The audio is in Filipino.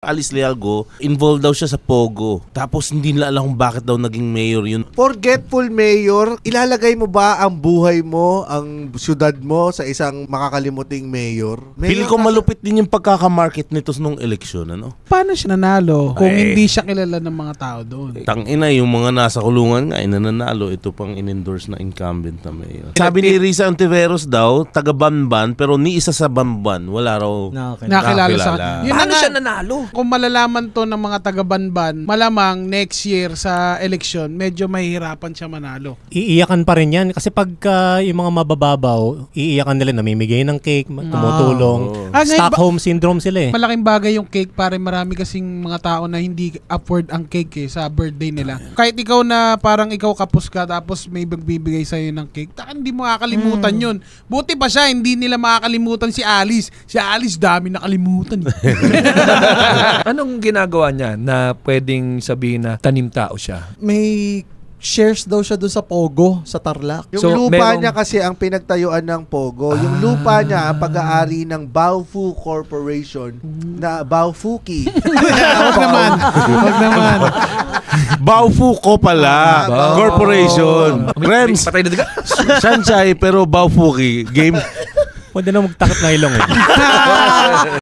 Alice Lealgo, involved daw siya sa Pogo. Tapos hindi nila alam kung bakit daw naging mayor yun. Forgetful mayor, ilalagay mo ba ang buhay mo, ang syudad mo sa isang makakalimuting mayor? Feel ko malupit din yung pagkakamarket nito nung eleksyon, ano? Paano siya nanalo kung hindi siya kilala ng mga tao doon? Tangina, yung mga nasa kulungan nga, nananalo. Ito pang in-endorse na incumbent na mayor. Sabi ni Risa Ontiveros daw, taga Banban, pero ni isa sa Banban, wala raw nakilala sa yun. Paano siya nanalo? Kung malalaman to ng mga taga-Banban, malamang next year sa election, medyo mahihirapan siya manalo. Iiyakan pa rin yan. Kasi pagka yung mga mabababaw, iiyakan nila, namimigay ng cake, tumutulong. Stockholm syndrome sila eh. Malaking bagay yung cake, pare. Marami kasing mga tao na hindi afford ang cake sa birthday nila. Kahit ikaw na parang ikaw kapos ka, tapos may magbibigay sa'yo ng cake, hindi mo makakalimutan yun. Buti pa siya, hindi nila makakalimutan si Alice. Si Alice, dami nakalimutan. Anong ginagawa niya na pwedeng sabihin na tanim tao siya? May shares daw siya doon sa Pogo, sa Tarlac. Yung lupa niya kasi ang pinagtayuan ng Pogo. Yung lupa niya ang pag-aari ng Baofu Corporation na Baofuki. Huwag naman. Baofu ko pala. Corporation. Rems. Patay na diga. Sanchay pero Baofuki. Game. Pwede na magtakip na ilong eh.